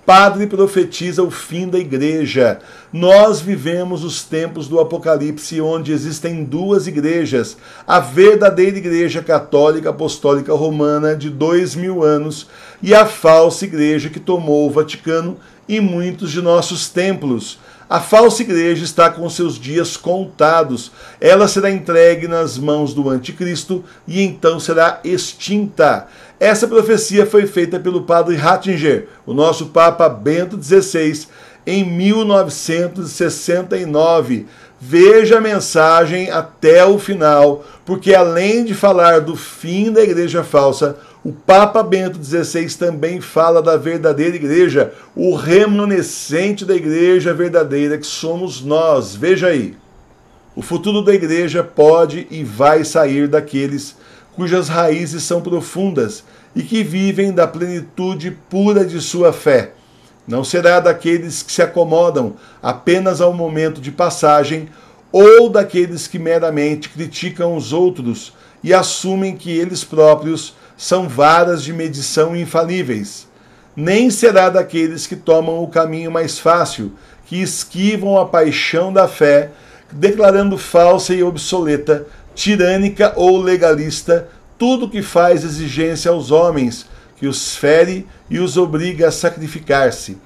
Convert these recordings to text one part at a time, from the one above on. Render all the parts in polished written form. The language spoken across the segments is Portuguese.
padre profetiza o fim da igreja. Nós vivemos os tempos do Apocalipse, onde existem duas igrejas. A verdadeira igreja católica apostólica romana de 2000 anos e a falsa igreja que tomou o Vaticano e muitos de nossos templos. A falsa igreja está com seus dias contados. Ela será entregue nas mãos do anticristo e então será extinta. Essa profecia foi feita pelo padre Ratzinger, o nosso Papa Bento XVI, em 1969. Veja a mensagem até o final, porque além de falar do fim da igreja falsa, o Papa Bento XVI também fala da verdadeira igreja, o remanescente da igreja verdadeira que somos nós. Veja aí. O futuro da igreja pode e vai sair daqueles cujas raízes são profundas e que vivem da plenitude pura de sua fé. Não será daqueles que se acomodam apenas ao momento de passagem ou daqueles que meramente criticam os outros e assumem que eles próprios são varas de medição infalíveis. Nem será daqueles que tomam o caminho mais fácil, que esquivam a paixão da fé, declarando falsa e obsoleta, tirânica ou legalista, tudo que faz exigência aos homens, que os fere e os obriga a sacrificar-se.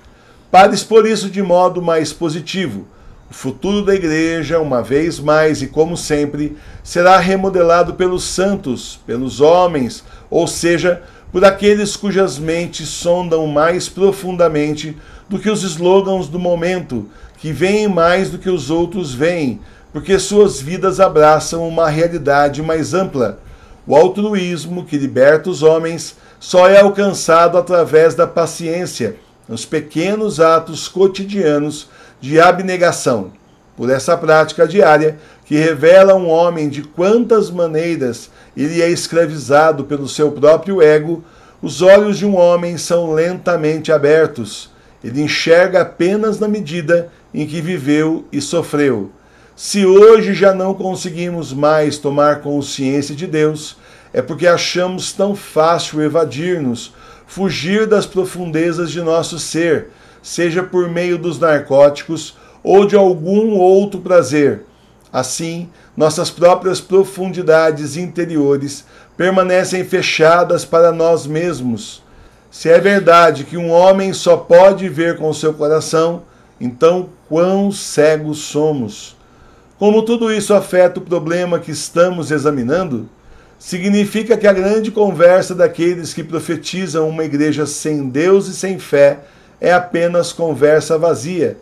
Para expor isso de modo mais positivo, o futuro da igreja, uma vez mais e como sempre, será remodelado pelos santos, pelos homens, ou seja, por aqueles cujas mentes sondam mais profundamente do que os slogans do momento, que veem mais do que os outros veem, porque suas vidas abraçam uma realidade mais ampla. O altruísmo que liberta os homens só é alcançado através da paciência, nos pequenos atos cotidianos de abnegação. Por essa prática diária, que revela um homem de quantas maneiras ele é escravizado pelo seu próprio ego, os olhos de um homem são lentamente abertos. Ele enxerga apenas na medida em que viveu e sofreu. Se hoje já não conseguimos mais tomar consciência de Deus, é porque achamos tão fácil evadir-nos, fugir das profundezas de nosso ser, seja por meio dos narcóticos ou de algum outro prazer. Assim, nossas próprias profundidades interiores permanecem fechadas para nós mesmos. Se é verdade que um homem só pode ver com seu coração, então quão cegos somos! Como tudo isso afeta o problema que estamos examinando, significa que a grande conversa daqueles que profetizam uma igreja sem Deus e sem fé é apenas conversa vazia.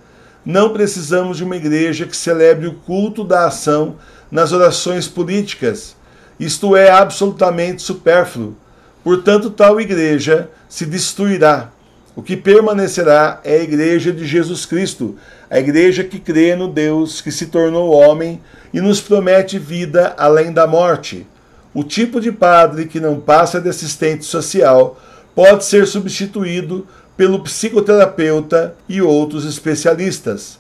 Não precisamos de uma igreja que celebre o culto da ação nas orações políticas. Isto é absolutamente supérfluo. Portanto, tal igreja se destruirá. O que permanecerá é a igreja de Jesus Cristo, a igreja que crê no Deus que se tornou homem e nos promete vida além da morte. O tipo de padre que não passa de assistente social pode ser substituído pelo psicoterapeuta e outros especialistas.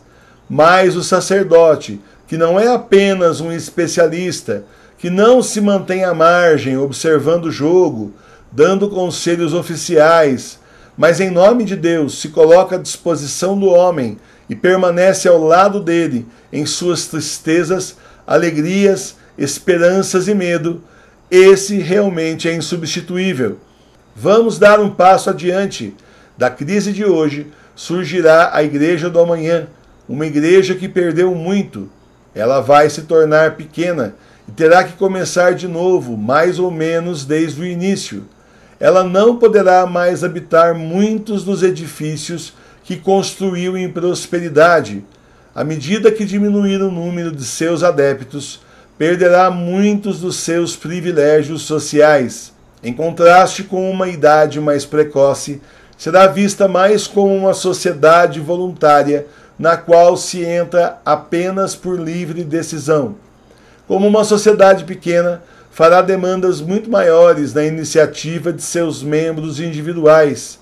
Mas o sacerdote, que não é apenas um especialista, que não se mantém à margem observando o jogo, dando conselhos oficiais, mas em nome de Deus se coloca à disposição do homem e permanece ao lado dele em suas tristezas, alegrias, esperanças e medo, esse realmente é insubstituível. Vamos dar um passo adiante. Da crise de hoje surgirá a igreja do amanhã, uma igreja que perdeu muito. Ela vai se tornar pequena e terá que começar de novo, mais ou menos desde o início. Ela não poderá mais habitar muitos dos edifícios que construiu em prosperidade. À medida que diminuir o número de seus adeptos, perderá muitos dos seus privilégios sociais. Em contraste com uma idade mais precoce, será vista mais como uma sociedade voluntária na qual se entra apenas por livre decisão. Como uma sociedade pequena, fará demandas muito maiores na iniciativa de seus membros individuais.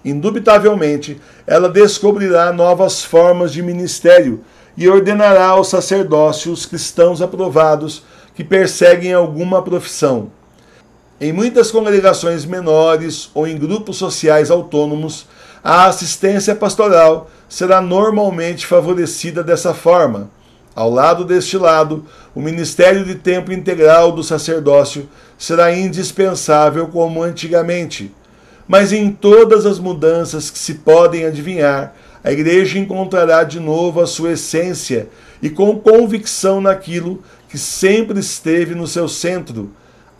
Indubitavelmente, ela descobrirá novas formas de ministério e ordenará ao sacerdócio os cristãos aprovados que perseguem alguma profissão. Em muitas congregações menores ou em grupos sociais autônomos, A assistência pastoral será normalmente favorecida dessa forma. Ao lado deste lado, o ministério de tempo integral do sacerdócio será indispensável como antigamente. Mas em todas as mudanças que se podem adivinhar, a Igreja encontrará de novo a sua essência e com convicção naquilo que sempre esteve no seu centro,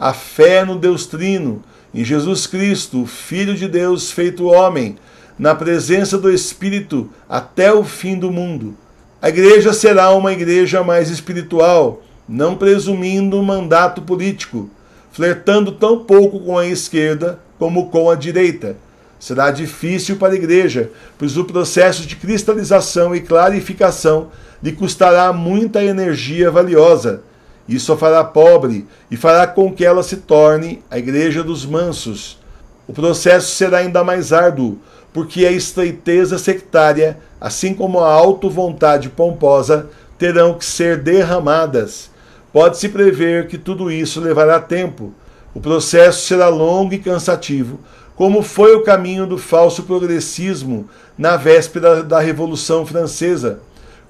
a fé no Deus Trino, em Jesus Cristo, Filho de Deus feito homem, na presença do Espírito até o fim do mundo. A Igreja será uma igreja mais espiritual, não presumindo um mandato político, flertando tão pouco com a esquerda como com a direita. Será difícil para a Igreja, pois o processo de cristalização e clarificação lhe custará muita energia valiosa. Isso a fará pobre e fará com que ela se torne a Igreja dos mansos. O processo será ainda mais árduo, porque a estreiteza sectária, assim como a auto-vontade pomposa, terão que ser derramadas. Pode-se prever que tudo isso levará tempo. O processo será longo e cansativo, como foi o caminho do falso progressismo na véspera da Revolução Francesa,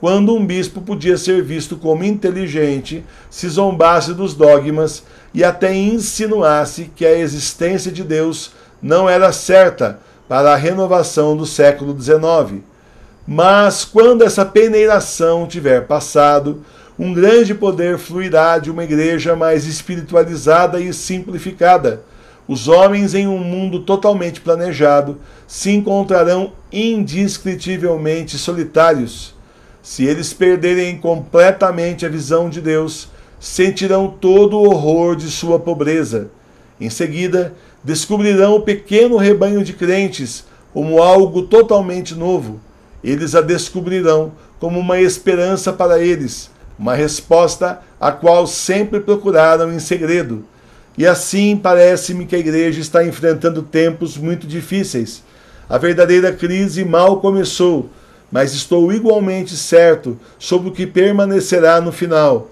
quando um bispo podia ser visto como inteligente, se zombasse dos dogmas e até insinuasse que a existência de Deus não era certa para a renovação do século XIX. Mas quando essa peneiração tiver passado, um grande poder fluirá de uma igreja mais espiritualizada e simplificada. Os homens em um mundo totalmente planejado se encontrarão indescritivelmente solitários. Se eles perderem completamente a visão de Deus, sentirão todo o horror de sua pobreza. Em seguida, descobrirão o pequeno rebanho de crentes como algo totalmente novo. Eles a descobrirão como uma esperança para eles, uma resposta a qual sempre procuraram em segredo. E assim parece-me que a Igreja está enfrentando tempos muito difíceis. A verdadeira crise mal começou, mas estou igualmente certo sobre o que permanecerá no final.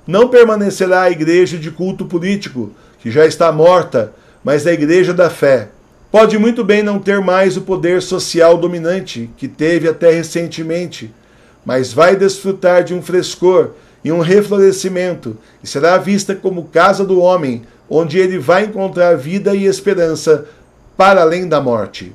Não permanecerá a Igreja de culto político, que já está morta, mas a Igreja da fé. Pode muito bem não ter mais o poder social dominante que teve até recentemente, mas vai desfrutar de um frescor e um reflorescimento, e será vista como casa do homem, onde ele vai encontrar vida e esperança para além da morte.